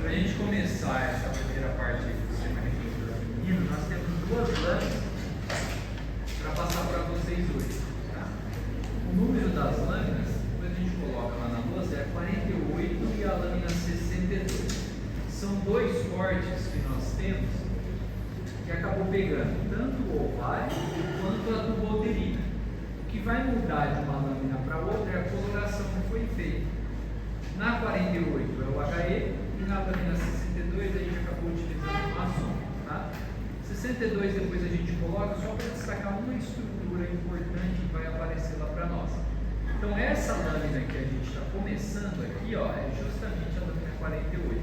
Para a gente começar essa primeira parte do sistema reprodutor feminino, nós temos duas lâminas para passar para vocês hoje. Tá? O número das lâminas, depois a gente coloca lá na lousa, é 48 e a lâmina 62. São dois cortes que nós temos que acabou pegando tanto o ovário quanto a tuboterina. O que vai mudar de uma lâmina para outra é a coloração que foi feita. Na 48 é o HE e na lâmina 62 a gente acabou utilizando o maçom. Tá? 62 depois a gente coloca só para destacar uma estrutura importante que vai aparecer lá para nós. Então essa lâmina que a gente está começando aqui, ó, é justamente a lâmina 48.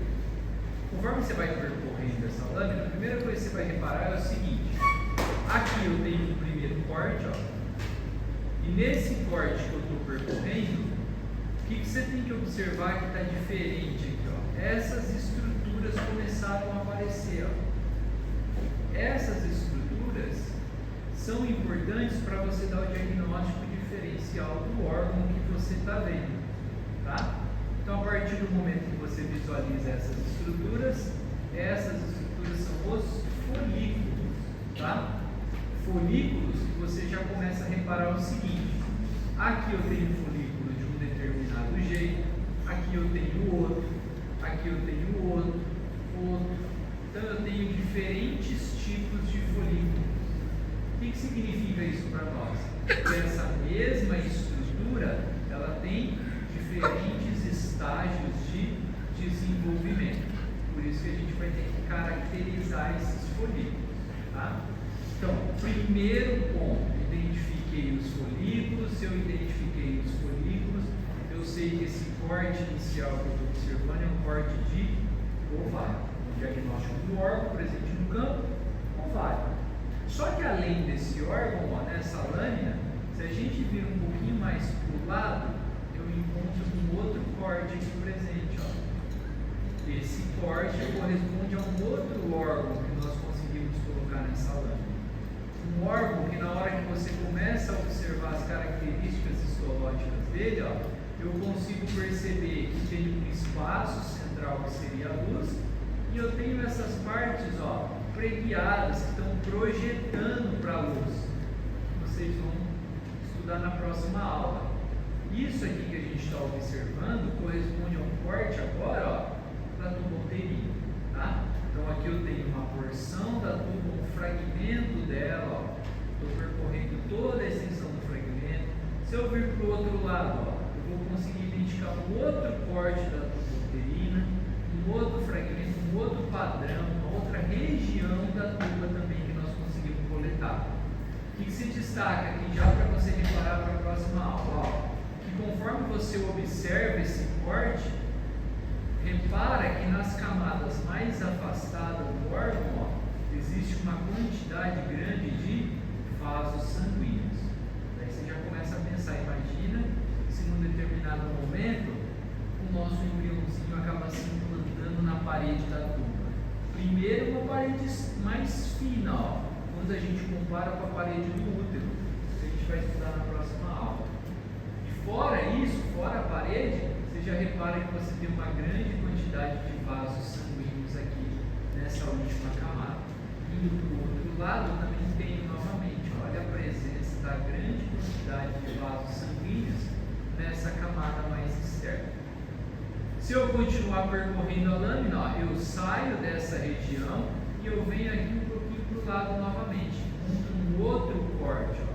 Conforme você vai percorrendo essa lâmina, a primeira coisa que você vai reparar é o seguinte: aqui eu tenho o primeiro corte, ó, e nesse corte que eu estou percorrendo, o que você tem que observar que está diferente aqui? Ó? Essas estruturas começaram a aparecer. Ó. Essas estruturas são importantes para você dar o diagnóstico diferencial do órgão que você está vendo. Tá? Então, a partir do momento que você visualiza essas estruturas são os folículos. Tá? Folículos que você já começa a reparar o seguinte: aqui eu tenho um folículo de um determinado jeito, aqui eu tenho outro, aqui eu tenho outro. Então eu tenho diferentes tipos de folículos. O que significa isso para nós? Que essa mesma estrutura ela tem diferentes estágios de desenvolvimento. Por isso que a gente vai ter que caracterizar esses folículos. Tá? Então, primeiro ponto, identifiquei os folículos. Se eu identifiquei os folículos, eu sei que esse corte inicial que eu estou observando é um corte de ovário. O diagnóstico do órgão presente no campo, ovário. Só que além desse órgão, ó, nessa lâmina, se a gente vir um pouquinho mais para o lado, eu encontro um outro corte aqui presente. Ó. Esse corte corresponde a um outro órgão que nós conseguimos colocar nessa lâmina. Um órgão que na hora que você começa a observar as características histológicas dele, ó, eu consigo perceber que tem um espaço central que seria a luz, e eu tenho essas partes, ó, preguiadas, que estão projetando para a luz. Vocês vão estudar na próxima aula. Isso aqui que a gente está observando corresponde a um corte agora, ó, da tuboterina. Tá? Então aqui eu tenho uma porção da tuba, um fragmento dela, estou percorrendo toda a extensão do fragmento. Se eu vir para o outro lado, ó, eu vou conseguir identificar um outro corte da tuboterina, um outro fragmento, um outro padrão, uma outra região da tuba também que nós conseguimos coletar. O que se destaca aqui já para você reparar para a próxima aula? Ó, que conforme você observa esse corte, repara que nas camadas mais afastadas do órgão, ó, existe uma quantidade grande de vasos sanguíneos. Daí você já começa a pensar, imagina se num determinado momento o nosso embriãozinho acaba se implantando na parede da tuba. Primeiro uma parede mais fina, ó, quando a gente compara com a parede do útero, que a gente vai estudar na próxima aula. E fora isso, fora a parede, você já repara que você tem uma grande quantidade de vasos sanguíneos aqui nessa última camada. Indo para o outro lado, também tem novamente, olha a presença da grande quantidade de vasos sanguíneos nessa camada mais externa. Se eu continuar percorrendo a lâmina, ó, eu saio dessa região e eu venho aqui um pouquinho para o lado novamente. Um outro corte, ó.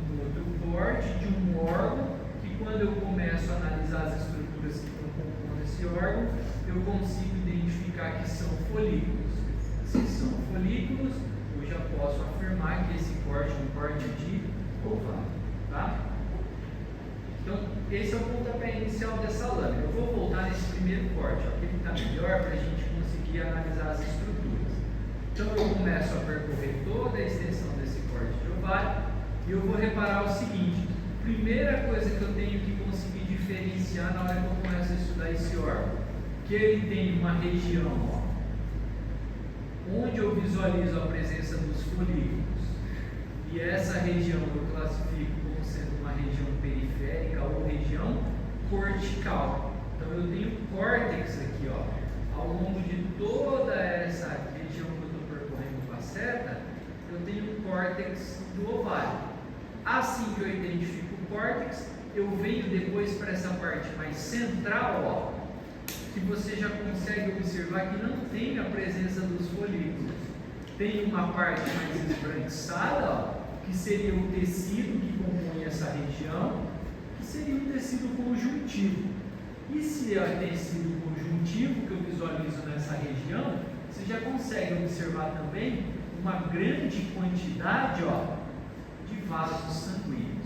Um outro corte de um órgão que, quando eu começo a analisar as estruturas que estão compondo esse órgão, eu consigo identificar que são folículos. Se são folículos, eu já posso afirmar que esse corte é um corte de ovário. Tá? Então, esse é o pontapé inicial dessa lâmina. Eu vou voltar nesse primeiro corte, ó, que ele está melhor para a gente conseguir analisar as estruturas. Então, eu começo a percorrer toda a extensão desse corte de ovário e eu vou reparar o seguinte: primeira coisa que eu tenho que conseguir diferenciar na hora que eu começo a estudar esse órgão, que ele tem uma região, ó, onde eu visualizo a presença dos folículos, e essa região eu classifico como sendo uma região periférica ou região cortical. Então eu tenho córtex aqui, ó, ao córtex do ovário. Assim que eu identifico o córtex, eu venho depois para essa parte mais central, ó, que você já consegue observar que não tem a presença dos folículos. Tem uma parte mais esbranquiçada, ó, que seria o tecido que compõe essa região, que seria o tecido conjuntivo. E se é tecido conjuntivo que eu visualizo nessa região, você já consegue observar também uma grande quantidade, ó, de vasos sanguíneos.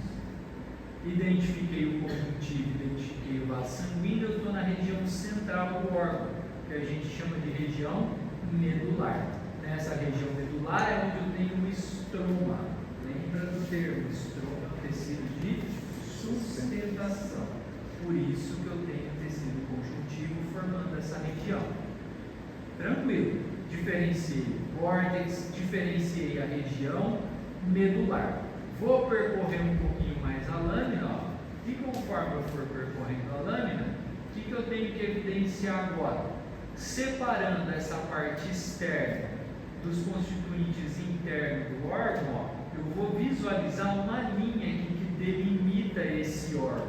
Identifiquei o conjuntivo, identifiquei o vaso sanguíneo, eu estou na região central do órgão, que a gente chama de região medular. Nessa região medular é onde eu tenho o estroma. Lembra do termo? Estroma, tecido de sustentação. Por isso que eu tenho tecido conjuntivo formando essa região. Tranquilo. Diferenciei o córtex, diferenciei a região medular. Vou percorrer um pouquinho mais a lâmina, ó, e conforme eu for percorrendo a lâmina, o que eu tenho que evidenciar agora? Separando essa parte externa dos constituintes internos do órgão, ó, eu vou visualizar uma linha aqui que delimita esse órgão.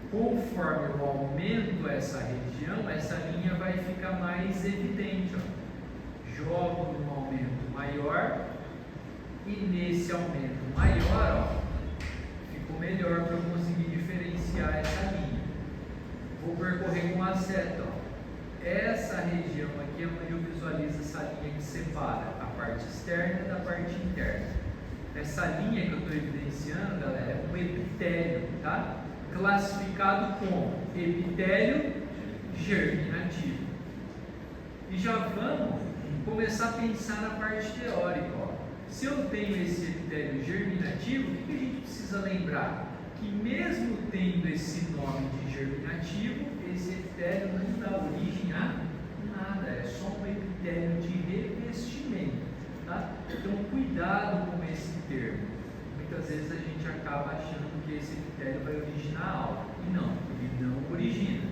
Conforme eu aumento essa região, essa linha vai ficar mais evidente, ó. Jogo num aumento maior e nesse aumento maior, ó, ficou melhor para eu conseguir diferenciar essa linha. Vou percorrer com a seta, ó. Essa região aqui é onde eu visualizo essa linha que separa a parte externa da parte interna. Essa linha que eu estou evidenciando, galera, é um epitélio, tá? Classificado como epitélio germinativo. E já vamos começar a pensar na parte teórica, ó. Se eu tenho esse epitélio germinativo, o que a gente precisa lembrar? Que mesmo tendo esse nome de germinativo, esse epitélio não dá origem a nada, é só um epitélio de revestimento, tá? Então cuidado com esse termo. Muitas vezes a gente acaba achando que esse epitélio vai originar algo, e não, ele não origina.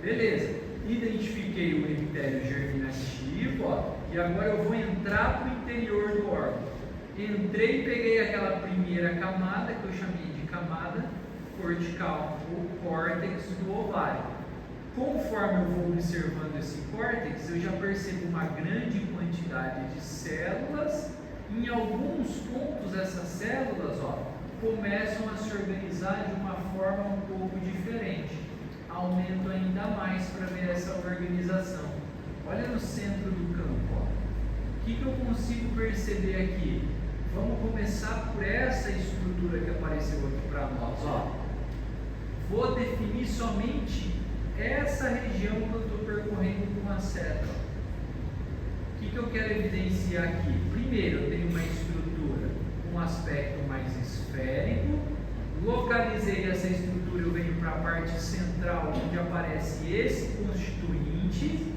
Beleza, identifiquei o epitélio germinativo, ó, e agora eu vou entrar para o interior do órgão. Entrei e peguei aquela primeira camada, que eu chamei de camada cortical, o córtex do ovário. Conforme eu vou observando esse córtex, eu já percebo uma grande quantidade de células. Em alguns pontos, essas células, ó, começam a se organizar de uma forma um pouco diferente. Aumento ainda mais para ver essa organização. Olha no centro do campo, ó. O que eu consigo perceber aqui? Vamos começar por essa estrutura que apareceu aqui para nós, ó. Vou definir somente essa região que eu estou percorrendo com a seta. O que eu quero evidenciar aqui? Primeiro, eu tenho uma estrutura com um aspecto mais esférico. Localizei essa estrutura, eu venho para a parte central, onde aparece esse constituinte.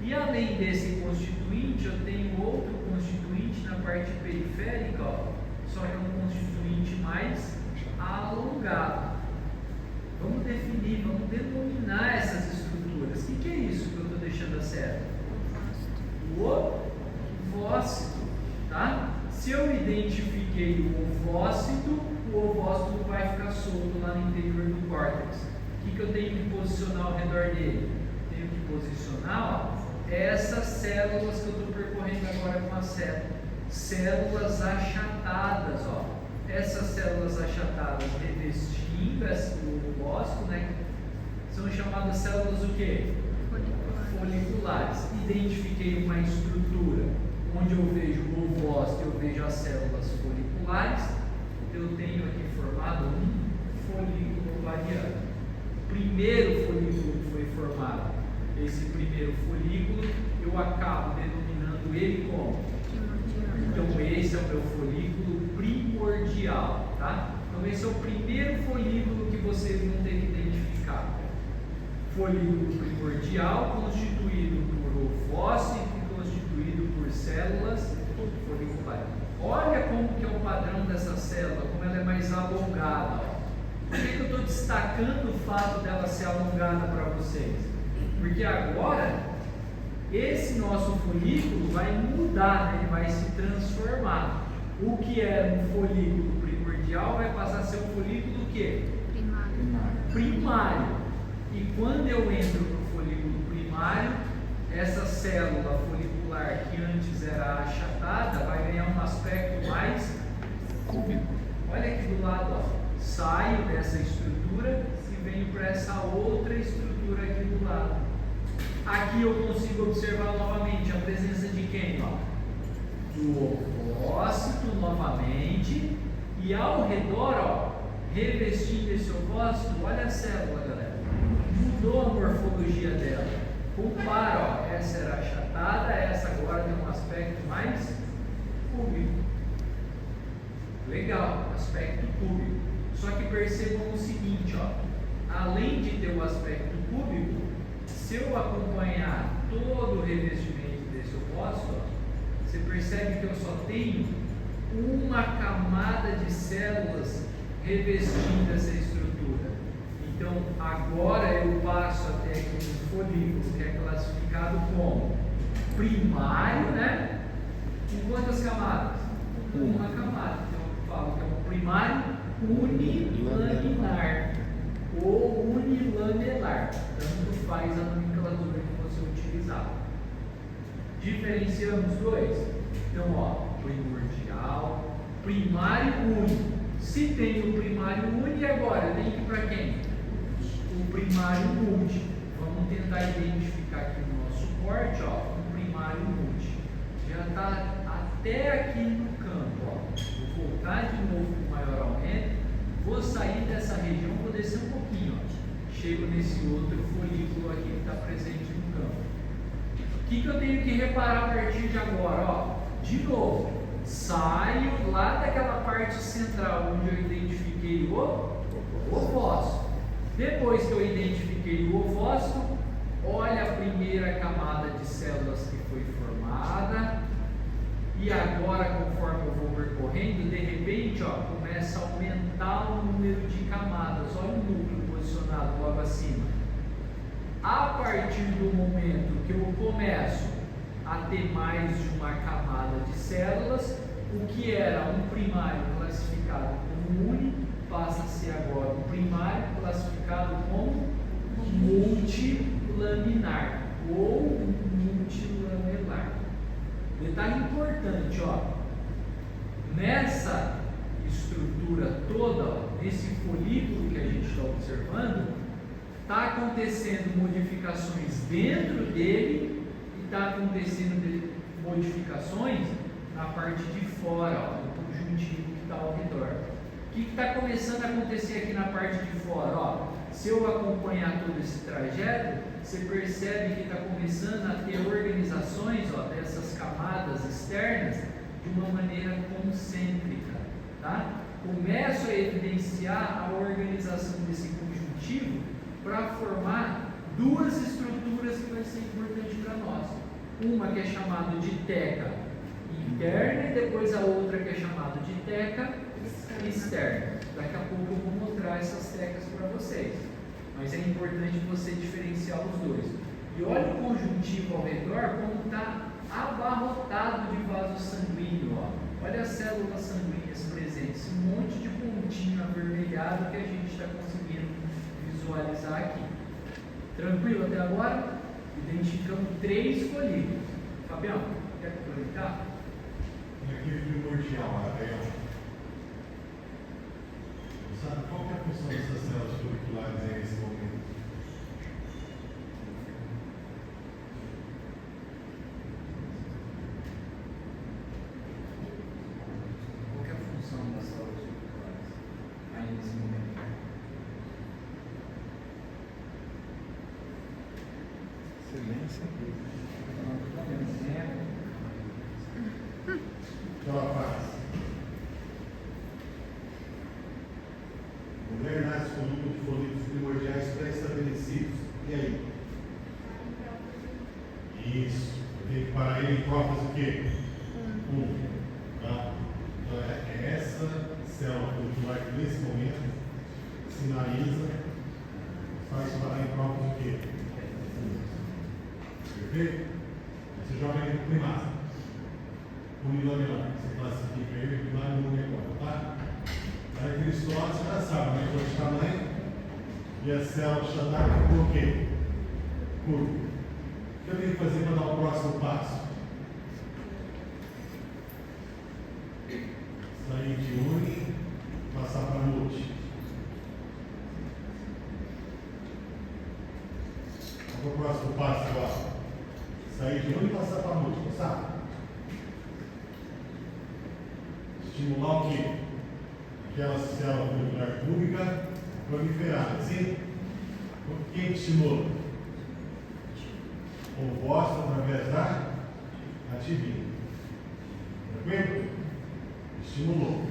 E além desse constituinte, eu tenho outro constituinte na parte periférica, ó, só que é um constituinte mais alongado. Vamos definir, vamos denominar essas estruturas. O que é isso que eu estou deixando a seta? O ovócito, tá? Se eu identifiquei o ovócito vai ficar solto lá no interior do córtex. O que eu tenho que posicionar ao redor dele? Tenho que posicionar, ó, essas células que eu estou percorrendo agora com a seta. Células achatadas, ó. Essas células achatadas revestindo o ovócito, né? São chamadas células o quê? Foliculares. Identifiquei uma estrutura onde eu vejo o ovócito, eu vejo as células foliculares. Eu tenho aqui formado um folículo ovariano. Primeiro folículo que foi formado, esse primeiro folículo, eu acabo denominando ele como? Então esse é o meu folículo primordial, tá? Então esse é o primeiro folículo que vocês vão ter que identificar. Folículo primordial constituído por ovócito e constituído por células foliculares. Olha como que é o padrão dessa célula, como ela é mais alongada. Ó. Por que eu estou destacando o fato dela ser alongada para vocês? Porque agora, esse nosso folículo vai mudar, né? Ele vai se transformar. O que é um folículo primordial vai passar a ser um folículo do quê? Primário. E quando eu entro no folículo primário, essa célula folicular que antes era achatada vai ganhar um aspecto mais cúbico. Olha aqui do lado, ó. Saio dessa estrutura e venho para essa outra estrutura aqui do lado. Aqui eu consigo observar novamente a presença de quem? Ó? Do ovócito novamente, e ao redor, ó, revestindo esse ovócito, olha a célula, galera. Mudou a morfologia dela. Compara, ó, essa era achatada, essa agora tem um aspecto mais cúbico. Legal, aspecto cúbico. Só que percebam o seguinte, ó, além de ter o aspecto cúbico, se eu acompanhar todo o revestimento desse ovócito, ó, você percebe que eu só tenho uma camada de células revestindo essa estrutura. Então, agora eu passo até aqui um folículo que é classificado como primário, né? Com quantas camadas? Uma camada. Então, eu falo que é um primário unilaminar ou unilamelar. Tanto faz a nomenclatura que você utilizar. Diferenciamos dois. Então, ó, primordial, primário uni. Se tem o primário uni, agora tem que ir para quem? O primário multi. Vamos tentar identificar aqui no nosso corte, ó, o primário multi. Já está até aqui no campo, ó. Vou voltar de novo com o maior aumento. Vou sair dessa região, vou descer um pouquinho, ó. Chego nesse outro folículo aqui que está presente no campo. O que eu tenho que reparar a partir de agora? Ó, de novo, saio lá daquela parte central onde eu identifiquei o ovócito. Depois que eu identifiquei o ovócito, olha a primeira camada de células que foi formada. E agora, conforme eu vou percorrendo, de repente, ó, começa a aumentar o número de camadas. Olha o núcleo posicionado logo acima. A partir do momento que eu começo a ter mais de uma camada de células, o que era um primário classificado como uni, passa a ser agora um primário classificado como multilaminar ou multilamelar. Detalhe importante, ó, nessa estrutura toda, ó, nesse folículo que a gente está observando, está acontecendo modificações dentro dele e está acontecendo modificações na parte de fora, ó, do conjuntivo que está ao redor. O que está começando a acontecer aqui na parte de fora? Ó, se eu acompanhar todo esse trajeto, você percebe que está começando a ter organizações, ó, dessas camadas externas de uma maneira concêntrica. Tá? Começo a evidenciar a organização desse conjuntivo para formar duas estruturas que vai ser importante para nós. Uma que é chamada de teca interna e depois a outra que é chamada de teca externa. Daqui a pouco eu vou mostrar essas tecas para vocês. Mas é importante você diferenciar os dois. E olha o conjuntivo ao redor como está abarrotado de vaso sanguíneo. Ó. Olha as células sanguíneas presentes. Um monte de pontinho avermelhado que a gente está conseguindo visualizar aqui. Tranquilo até agora? Identificamos 3 folículos. Fabião, quer complementar? Aqui primordial, sabe qual que é a função dessas células foliculares aí nesse momento? Qual que é a função das células foliculares aí nesse momento? Silêncio. O que ela faz? Governar esse conjunto de folículos primordiais pré-estabelecidos. E aí? Isso. Eu tenho que parar ele em trocas o quê? 1. Tá? Então é essa célula folicular que nesse momento sinaliza, faz parar em trocas o quê? Perfeito? Você joga ele no primário. unilaminar. Você classifica ele lá no unicórnio, tá? Aí cristólogo, você já sabe, né? De tamanho. E a célula chatada ficou o quê? Curva. O que eu tenho que fazer para dar o próximo passo? Sair de uni, passar para multi. Qual é o próximo passo agora? Sair de uni e passar para multi, sabe? Estimular o quê? Aquela célula folícular pública proliferada, sim? Quem estimula? O ovócito através da ativina. Tranquilo? Estimulou.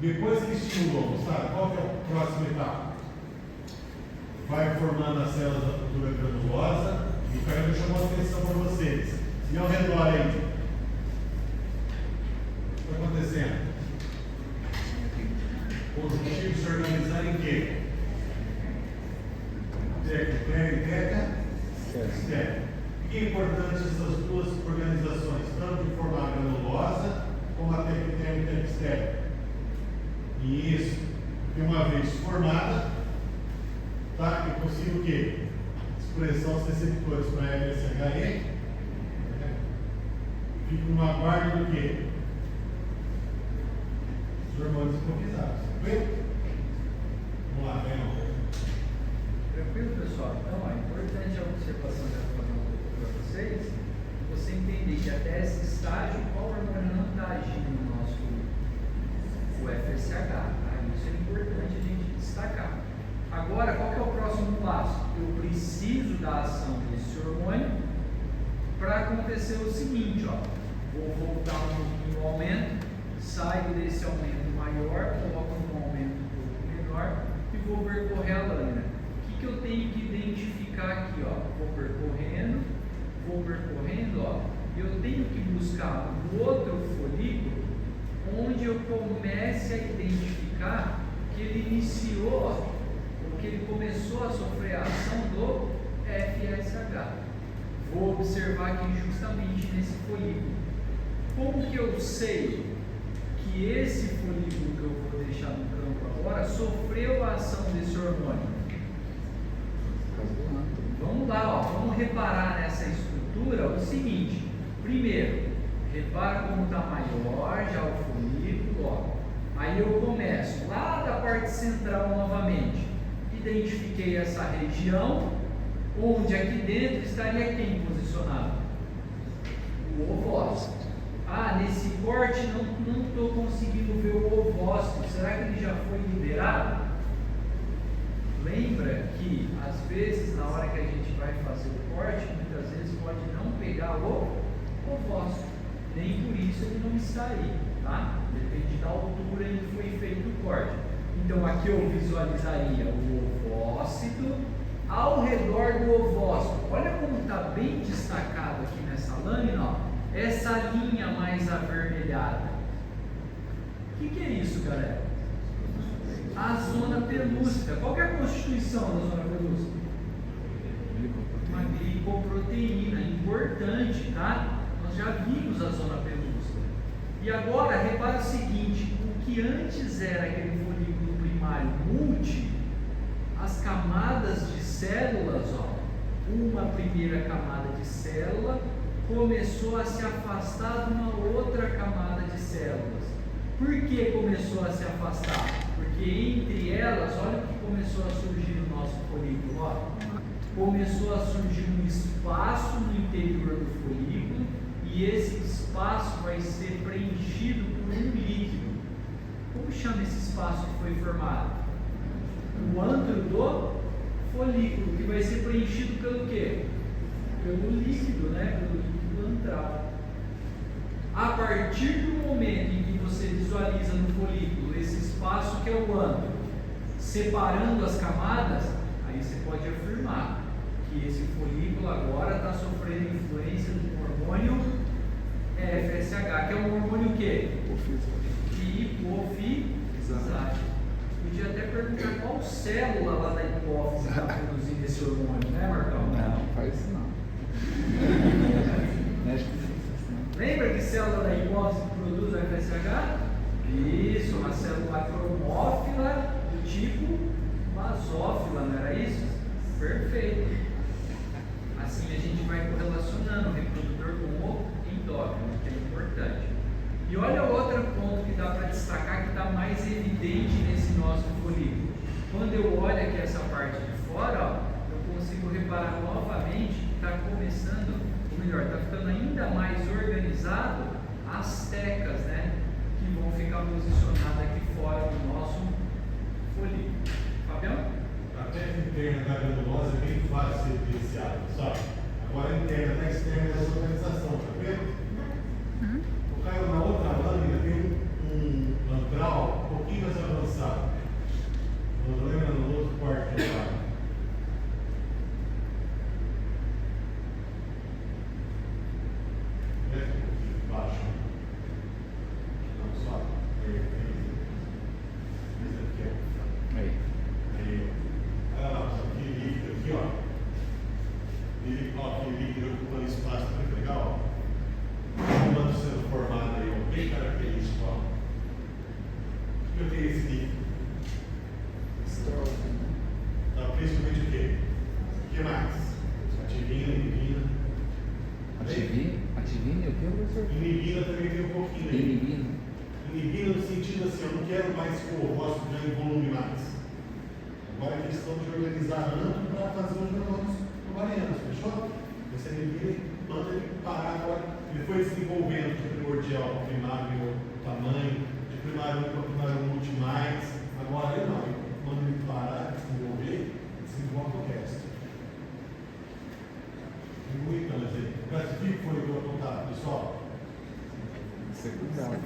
Depois que estimulou, sabe? Qual que é a próxima etapa? Vai formando as células da cultura granulosa e o cara chamou a atenção para vocês. E ao redor aí? O que está acontecendo? Conjuntivo se organizando em quê? Teca, externa. O que é importante essas duas organizações, tanto de formar a granulosa como a teca interna e teca externa? E isso, porque uma vez formada, tá? É possível o quê? Expressão dos receptores para FSHE fica uma guarda do quê? Os hormônios hipofisários. Tranquilo? Vamos lá, vem lá. Tranquilo, pessoal? Então, é importante a observação que eu estou fazendo para vocês, você entender que até esse estágio, qual hormônio não está agindo no nosso o FSH. Tá? Isso é importante a gente destacar. Agora, qual que é o próximo passo? Eu preciso da ação desse hormônio para acontecer o seguinte, ó. Vou voltar um pouquinho no aumento, saio desse aumento maior, coloco num aumento um pouco menor e vou percorrer a lâmina. O que eu tenho que identificar aqui, ó? Vou percorrendo, ó. Eu tenho que buscar um outro folículo onde eu comece a identificar que ele iniciou, que ele começou a sofrer a ação do FSH. Vou observar aqui justamente nesse folículo. Como que eu sei que esse folículo que eu vou deixar no campo agora sofreu a ação desse hormônio? Vamos lá, ó, vamos reparar nessa estrutura o seguinte. Primeiro, repara como está maior já o folículo, ó. Aí eu começo lá da parte central novamente. Identifiquei essa região, onde aqui dentro estaria quem posicionado? O ovócito. Ah, nesse corte não estou conseguindo ver o ovócito. Será que ele já foi liberado? Lembra que às vezes na hora que a gente vai fazer o corte, muitas vezes pode não pegar o ovócito. Nem por isso ele não está aí, tá? Depende da altura em que foi feito o corte. Então aqui eu visualizaria o ovócito, ao redor do ovócito. Olha como está bem destacado aqui nessa lâmina, ó, essa linha mais avermelhada. O que é isso, galera? A zona pelúcida. Qual que é a constituição da zona pelúcida? Uma glicoproteína, importante, tá? Nós já vimos a zona pelúcida. E agora, repara o seguinte, o que antes era aquele folículo primário multi, as camadas de células, ó, uma primeira camada de célula começou a se afastar de uma outra camada de células. Por que começou a se afastar? Porque entre elas, olha o que começou a surgir no nosso folículo, ó. Começou a surgir um espaço no interior do folículo e esse espaço vai ser preenchido por um líquido. Como chama esse espaço que foi formado? O antro do folículo, que vai ser preenchido pelo quê? Pelo líquido, né? Pelo líquido antral. A partir do momento em que você visualiza no folículo esse espaço que é o antro, separando as camadas, aí você pode afirmar que esse folículo agora está sofrendo influência do hormônio FSH, que é um hormônio o quê? Hipofisário. Podia até perguntar qual célula lá da hipófise está produzindo esse hormônio, né, Marcão? Não, faz isso não. Lembra que célula da hipófise que produz o FSH? Isso, uma célula cromófila do tipo basófila, não era isso? Perfeito. Assim a gente vai correlacionando o reprodutor com o endócrino, que é importante. E olha outro ponto que dá para destacar que está mais evidente nesse nosso folículo. Quando eu olho aqui essa parte de fora, ó, eu consigo reparar novamente que está começando, ou melhor, está ficando ainda mais organizado as tecas, né? Que vão ficar posicionadas aqui fora do nosso folículo. Fabião? A teca interna da granulosa é bem fácil de ser evidenciada, sabe? Agora a interna da externa dessa organização, tá vendo? O cara na outra lâmina tem um antral um pouquinho mais avançado. Lembra no outro quarto do lado. Desce um pouquinho baixo. Não, só. Isso aqui, ó. Aí. Olha lá, aqui líquido aqui, ó. Aqui líquido ocupando espaço, tá muito legal, ó. Quando sendo formado aí, ó, bem característico, ó. O que eu tenho esse líquido? Tá, principalmente o quê? O que mais? Ativina, inibina. Ativina e o que, professor? Inibina também tem um pouquinho aí. Inibina. Inibina no sentido assim, eu não quero mais que o ovócito ganhe volume mais. Agora é questão de organizar amplo para fazer os neurônios ovarianos, fechou? Você inibina e manda ele parar agora. Ele foi desenvolvendo de primordial, primário, tamanho, de primário 1 para primário multi mais. Agora ele não, ele manda ele parar, desenvolver, desenvolve o resto. Então, o classifico foi apontado, pessoal? Secundário.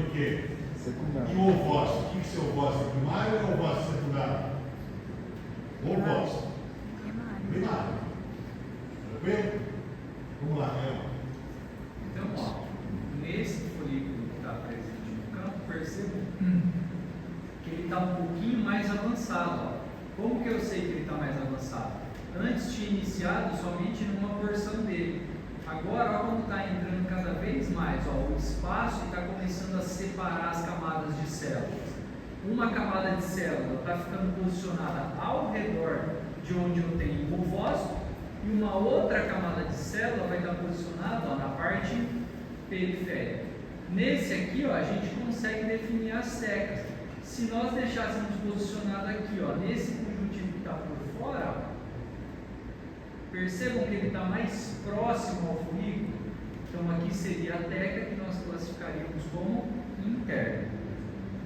O quê? Secundário. E o ovócito? O que é o ovócito primário ou o ovócito secundário? O ovócito. Primário. Tranquilo? Vamos lá, Léo. Então, ó, nesse folículo que está presente no campo, percebam que ele está um pouquinho mais avançado. Ó. Como que eu sei que ele está mais avançado? Antes tinha iniciado somente numa porção dele. Agora, ó, como está entrando cada vez mais, ó, o espaço está começando a separar as camadas de células. Uma camada de célula está ficando posicionada ao redor de onde eu tenho o ovócito, e uma outra camada de célula vai estar posicionada, ó, na parte periférica. Nesse aqui, ó, a gente consegue definir as tecas. Se nós deixássemos posicionado aqui, ó, nesse conjuntivo que está por fora, ó, percebam que ele está mais próximo ao folículo. Então aqui seria a teca que nós classificaríamos como interna.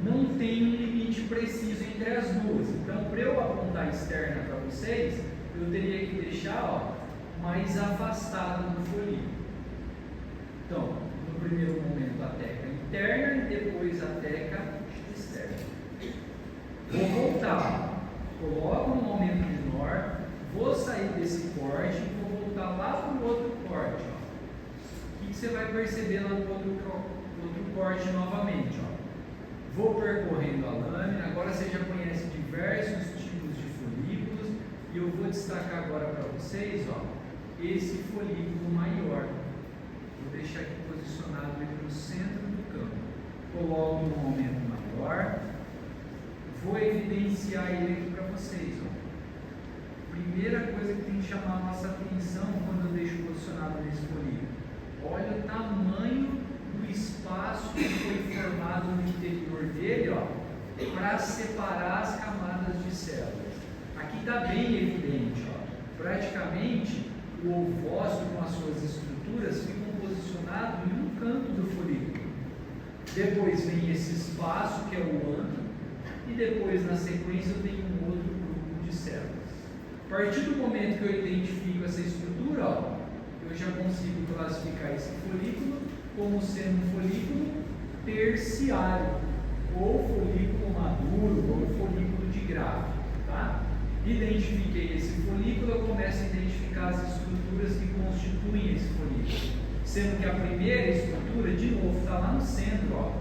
Não tem um limite preciso entre as duas. Então, para eu apontar externa para vocês, eu teria que deixar, ó, mais afastado do folículo. Então, no primeiro momento a teca interna e depois a teca externa. Vou voltar, coloco um aumento menor, vou sair desse corte e vou voltar lá para o outro corte. Ó. O que você vai perceber lá no outro corte novamente? Ó. Vou percorrendo a lâmina, agora você já conhece diversos tipos de folículos e eu vou destacar agora para vocês, ó, esse folículo maior. Vou deixar aqui posicionado aqui no centro do campo. Coloco um aumento maior, vou evidenciar ele aqui para vocês. Ó. Primeira coisa que tem que chamar a nossa atenção quando eu deixo posicionado nesse folículo. Olha o tamanho do espaço que foi formado no interior dele, ó, para separar as camadas de células. Aqui está bem evidente, ó, praticamente o ovócito com as suas estruturas ficam posicionados em um canto do folículo. Depois vem esse espaço que é o antro e depois na sequência eu tenho um outro grupo de células. A partir do momento que eu identifico essa estrutura, ó, eu já consigo classificar esse folículo como sendo um folículo terciário, ou folículo maduro, ou folículo de gráfico. Tá? Identifiquei esse folículo, eu começo a identificar as estruturas que constituem esse folículo. Sendo que a primeira estrutura, de novo, está lá no centro, ó.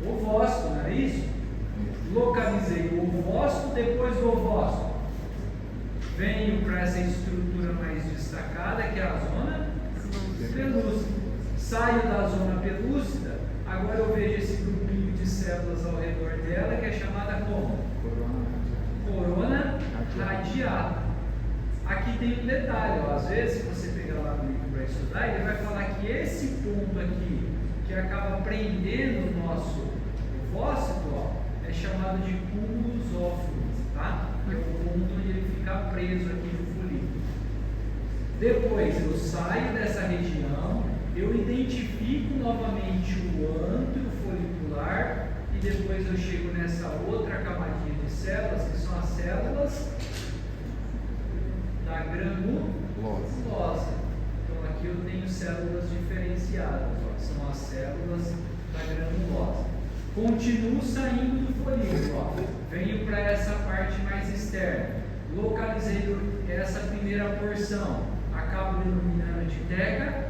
Ovócito, não é isso? Localizei o ovócito, depois do ovócito. Venho para essa estrutura mais destacada, que é a zona pelúcida. saio da zona pelúcida, agora eu vejo esse grupinho de células ao redor dela, que é chamada como? Corona radiata. Aqui tem um detalhe, ó, às vezes, se você pegar lá no livro para estudar, ele vai falar que esse ponto aqui, que acaba prendendo o nosso ovócito, ó, é chamado de cúmulo ófilo, tá? É o ponto onde ele fica preso aqui no folículo. Depois eu saio dessa região, eu identifico novamente o ântrio folicular e depois eu chego nessa outra camadinha de células, que são as células da granulosa. Então aqui eu tenho células diferenciadas, ó, são as células da granulosa. Continuo saindo do folículo, ó, venho para essa parte mais externa, localizei essa primeira porção, acabo denominando de teca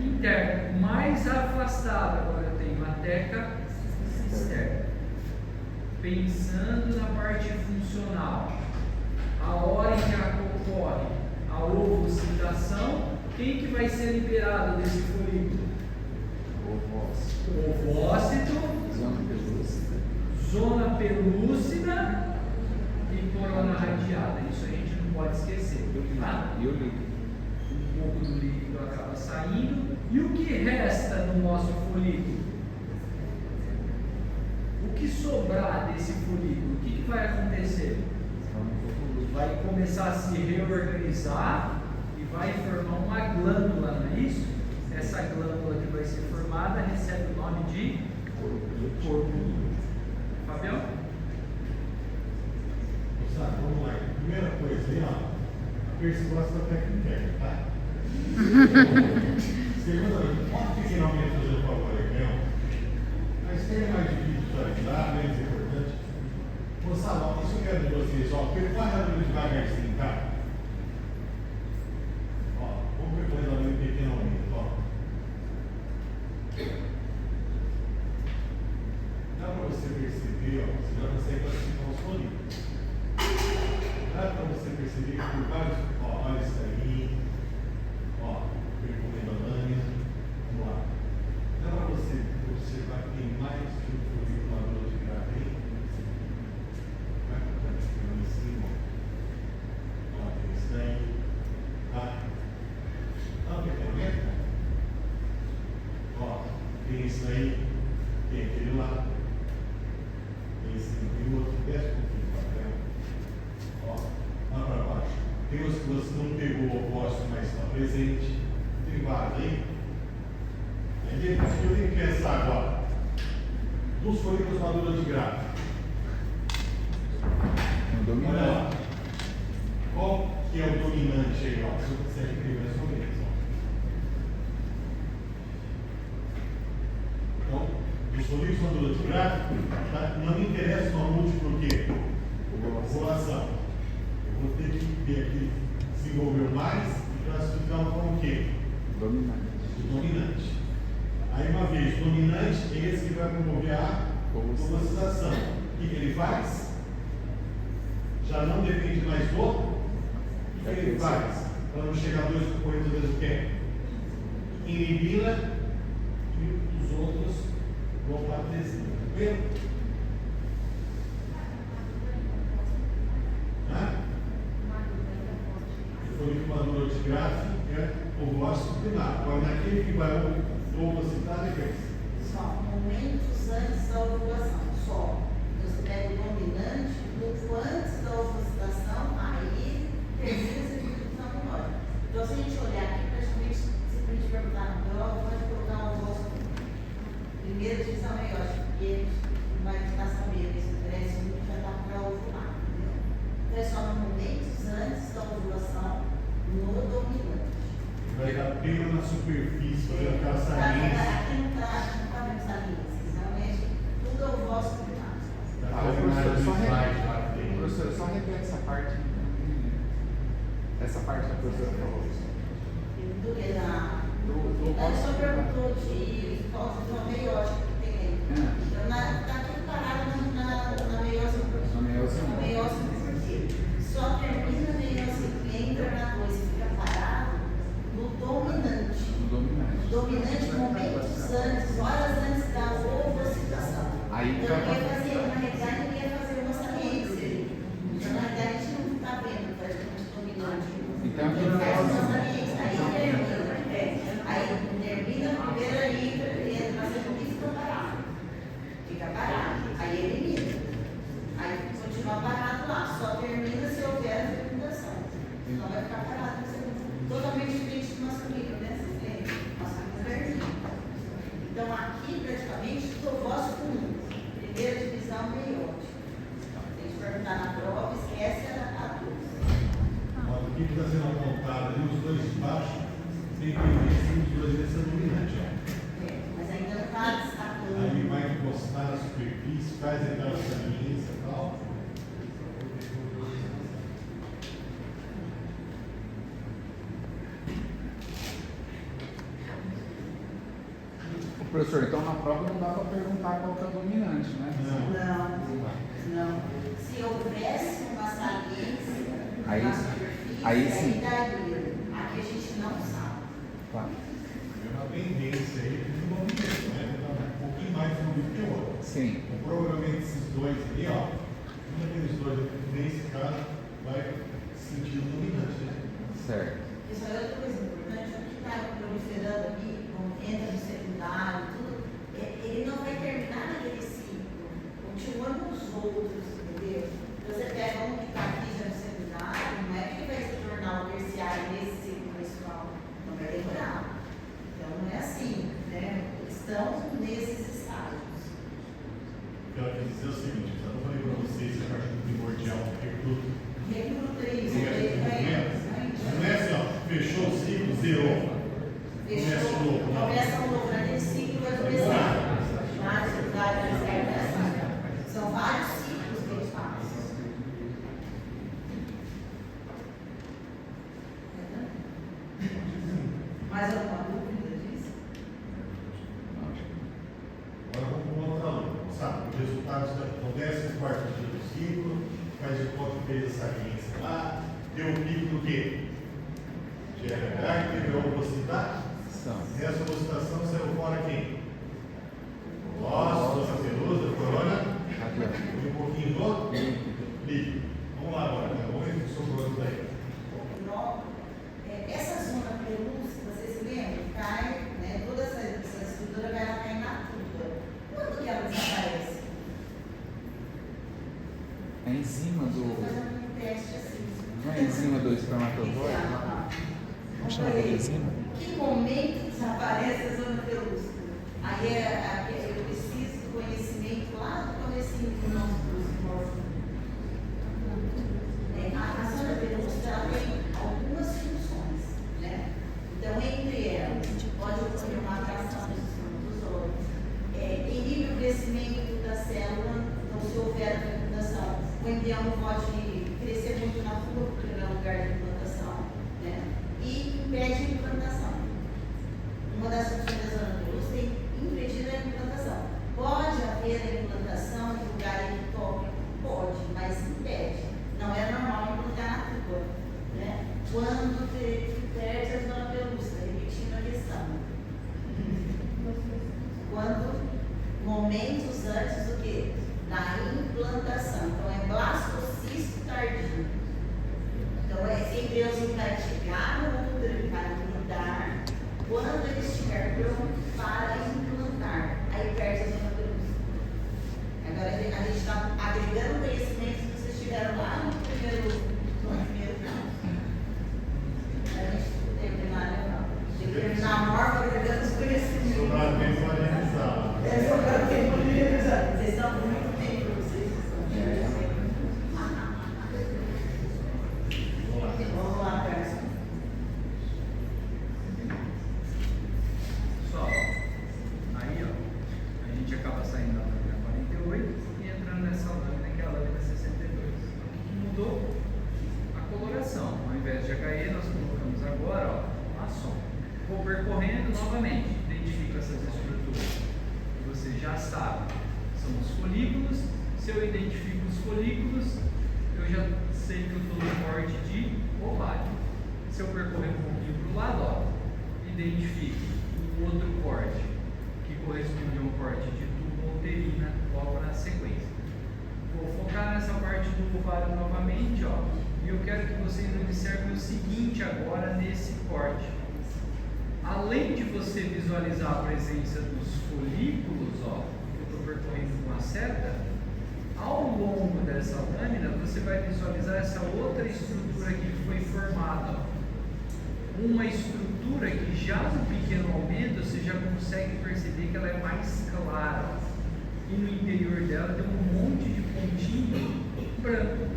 interna. Mais afastada, agora eu tenho uma teca externa. Pensando na parte funcional, a hora em que ocorre a ovocitação, quem que vai ser liberado desse folículo? Ovócito, zona pelúcida e corona radiada. Isso a gente não pode esquecer, tá? E o líquido? Um pouco do líquido acaba saindo. E o que resta no nosso folículo? O que sobrar desse folículo, o que vai acontecer? Vai começar a se reorganizar e vai formar uma glândula, não é isso? Essa glândula que vai ser formada recebe o nome de corpo. Fabião? Moçada, vamos lá. Primeira coisa aí, ó. A perspiração da técnica interna, tá? Segunda coisa, pode finalmente fazer o favor aqui, ó. A externa é mais difícil de ajudar, menos importante. Moçada, ó, isso eu quero de vocês, ó. Percorre devagarzinho, tá? Ó, vamos percorrer ali pequenamente, ó. Dá para você perceber, ó, você vai conseguir classificar os folículos. Dá para você perceber que por vários, ó, olha isso aí, ó, percorrendo a lâmina, vamos lá. Dá para você observar que tem mais de um folículo maduro de grave aí? Vai colocar aqui em cima, ó, tem isso daí, tá? Dá para perceber? Ó, tem isso aí, tem aquele lá. Tem outro, desce um pouquinho para frente. Ó, lá para baixo. Tem os que você não pegou o ovócito, mas está presente. Tem vários aí. Aí o que eu tenho que pensar agora? Dos folículos maduros de grave. Olha lá. Qual que é o dominante aí? Ó? Você consegue ver mais ou menos. Ó. Então, os folículos maduros de grave, tá? Não me interessa o múltiplo o quê? Ovulação. Eu vou ter que ver aqui, desenvolver mais e classificar como o quê? Dominante. O dominante. Aí uma vez, o dominante é esse que vai promover a ovulação. O que ele faz? Já não depende mais do outro. O que ele faz? Para não chegar a dois concorrentes ao mesmo tempo. Inibi-la e os outros vão para a adesiva. Tranquilo? O folículo maduro de grave é ovócito primário. Agora, naquele que vai ovocitar, depois. Só momentos antes da ovulação. Só. Você pega o dominante, pouco antes da ovulação, aí termina essa distribuição menor. Então, se a gente olhar aqui, praticamente, se a gente perguntar na prova, pode colocar um ovócito primeira divisão maior, porque a gente não vai tentar saber se interessa muito, já está para ovular, entendeu? Então, é só no momentos antes da ovulação, no dominante. Vai dar pena na superfície, fazendo aquela saliência. Aqui não está vendo saliência, realmente tudo é o vosso primário. Professor, só repete essa parte. Essa parte da professora falou. Do que na. Ela só perguntou de falta de uma meiótica que tem aí. Então, está tudo parado na meiose. Na meiose infantil. Só termina a meiose que entra na coisa e fica parado no dominante. Dominante. O dominante Aí Eu vai não ia pra... fazer, na realidade, eu ia fazer uma saliência. Então, na realidade, a gente não está vendo praticamente dominante. Então, aqui Ele faz uma faz- saliência, aí termina. Aí termina a primeira letra, entra na segunda e fica parado. Fica parado. Aí elimina. Aí continua parado lá. Só termina se houver a fecundação. Senão vai ficar parado no segundo. Totalmente diferente do masculino, né? Masculino termina. Então aqui praticamente estovócio comum. Primeira divisão meiótica. Tem que perguntar na prova, esquece a dúvida. Olha, o que está sendo apontado ali, os dois de baixo, tem tendência os dois dessa dominante, ó. Mas ainda não está destacando. Aí vai encostar na superfície, faz aquela saliência e tal. Professor, então na prova não dá para perguntar qual que é o dominante, né? Não. Se houvesse uma saliência Aí- na superfície, aí sim. daria. Aqui a gente não sabe. Tá. É uma tendência aí de movimento, né? Um pouquinho mais fluido que o outro. Sim. Então, provavelmente esses dois ali, ó, um daqueles dois, nesse caso, vai sentir o dominante, né? Certo. Isso é outra coisa importante, o que está proliferando aqui, quando entra no secundário, tudo, ele não vai terminar naquele ciclo, continuando os outros, entendeu? Então você pega um que está aqui já no secundário, não é que ele vai se tornar o terciário nesse ciclo menstrual, não vai demorar. Então não é assim, né? Estão nesses estágios. Eu quero dizer o seguinte, eu não falei para vocês que a parte do primordial é tudo. Recruta isso, Não é assim, ó, fechou o ciclo, zerou. Começa o novo, não. Começa um novo, naquele ciclo vai começar. São vários ciclos que a gente faz. Mais alguma dúvida disso? Agora vamos para outra aula. Sabe, os resultados do 14º dia do ciclo, faz de conta que fez a saliência lá, deu o pico do quê? GH, que teve a velocidade. Essa velocidade saiu fora quem? Nossa, Dona Pelusa, Corona. Aqui, ó. E um pouquinho do líquido. Vamos lá agora, né? Vamos ver o que sobrou isso daí. Essa zona pelúcida, vocês se lembram? Cai, né? Toda essa estrutura vai cair na tuba. Quando que ela desaparece? É em cima Vou do. fazer um teste assim. Não é em cima do espermatozoide? Vamos ver. Que momento desaparece a zona pelúcida? Aí eu preciso do conhecimento lá do comecinho do nosso curso. A zona pelúcida ela tem algumas funções, né? Então, entre elas, pode ocorrer uma atração dos espermatozoides, inibe o crescimento da célula, então se houver a fecundação, o embrião pode crescer muito na flor, porque não é lugar de implantação, né? E impede a implantação. Uma das funções da zona pelúcida é impedir a implantação. Pode haver a implantação em lugar ectópico? Pode, mas impede. Não é normal implantar na tuba, né? Quando perde a zona pelúcida, repetindo a questão. Quando, momentos antes do que? Da implantação. Então, é blastocisto tardio. Então, esse embriãozinho vai chegar no útero, ele vai implantar. Quando ele estiver pronto para implantar, aí perde a zona pelúcida. Agora, a gente está agregando conhecimentos que vocês tiveram lá no primeiro caso. A gente terminar, né? Tem que terminar a norma agregando os conhecimentos. Sobrar tempo para revisar. Sobrar tempo para revisar. Vocês estão com muito tempo, vocês estão. Vamos lá, Carlos. Só, aí ó, a gente acaba saindo da lâmina 48 e entrando nessa lâmina que é a lâmina 62. Então, o que mudou? A coloração. Ao invés de HE, nós colocamos agora ó, a som. Vou percorrendo novamente, identifico essas estruturas que você já sabe. São os folículos. Se eu identifico os folículos, eu já sei que eu estou no corte de ovário. Se eu percorrer um pouquinho para o lado, ó, identifico o outro corte, que corresponde a um corte de tubo uterina logo na sequência. Vou focar nessa parte do ovário novamente, ó. E eu quero que vocês observem o seguinte agora nesse corte. Além de você visualizar a presença dos folículos, ó, que eu estou percorrendo com a seta, ao longo dessa lâmina você vai visualizar essa outra estrutura aqui que foi formada, ó. Uma estrutura que já no pequeno aumento você já consegue perceber que ela é mais clara, ó. E no interior dela tem um monte de pontinho branco.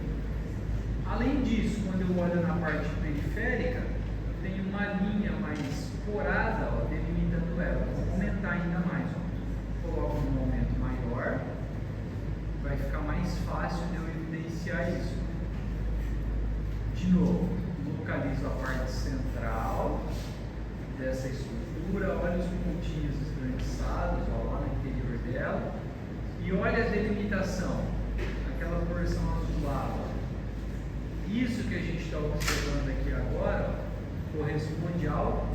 Além disso, quando eu olho na parte periférica, eu tenho uma linha mais porada, ó, delimitando ela. Vou aumentar ainda mais, ó. Coloco um aumento maior, vai ficar mais fácil de eu evidenciar isso. De novo, localizo a parte central dessa estrutura, olha os pontinhos esbranquiçados, ó, lá no interior dela. E olha a delimitação, aquela porção azulada. Isso que a gente está observando aqui agora corresponde ao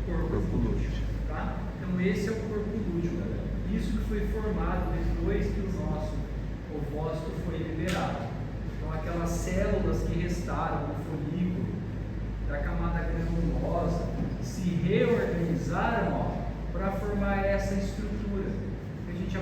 corpo lúteo, tá? Então esse é o corpo lúteo, galera. Isso que foi formado depois que o nosso ovócito foi liberado. Então aquelas células que restaram do folículo, da camada granulosa, se reorganizaram para formar essa estrutura. A gente já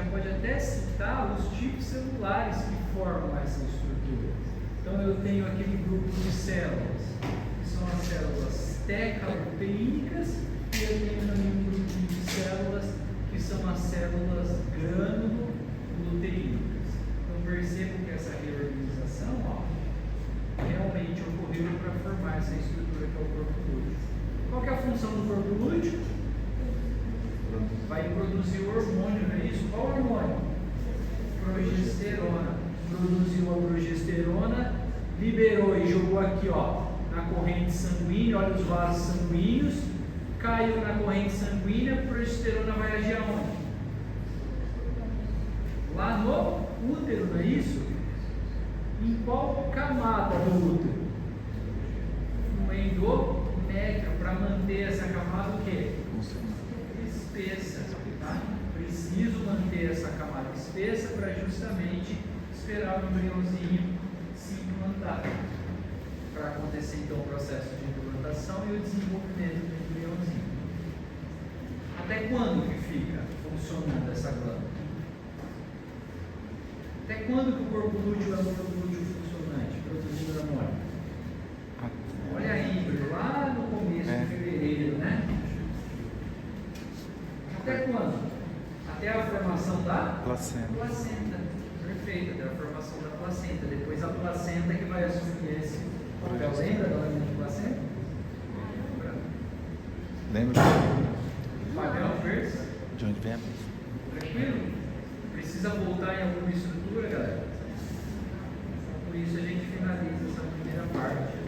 pode até citar os tipos celulares que formam essa estrutura. Então eu tenho aquele grupo de células, que são as células tecaluteínicas, e eu tenho também um grupo de células que são as células granuloteínicas. Então percebo que essa reorganização, ó, realmente ocorreu para formar essa estrutura que é o corpo lúteo. Qual que é a função do corpo lúteo? Vai produzir o hormônio, não é isso? Qual hormônio? Progesterona. Produziu a progesterona, liberou e jogou aqui, ó, na corrente sanguínea, olha os vasos sanguíneos, caiu na corrente sanguínea, a progesterona vai agir aonde? Lá no útero, não é isso? Em qual camada do útero? No endométrio, para manter essa camada o quê? Espessa, tá? Preciso manter essa camada espessa para justamente esperar o embriãozinho se implantar, para acontecer então o processo de implantação e o desenvolvimento do embriãozinho. Até quando que fica funcionando essa glândula? Até quando que o corpo lúteo é um corpo lúteo funcionante, produzindo hormônio? Olha aí, lá no começo de fevereiro, né? Até quando? Até a formação da placenta. Perfeito, até a formação da placenta. Depois a placenta que vai assumir esse papel. Lembra da lâmina de placenta? Lembra? Padrão verde? De onde vem? Tranquilo? Precisa voltar em alguma estrutura, galera? Por isso a gente finaliza essa primeira parte.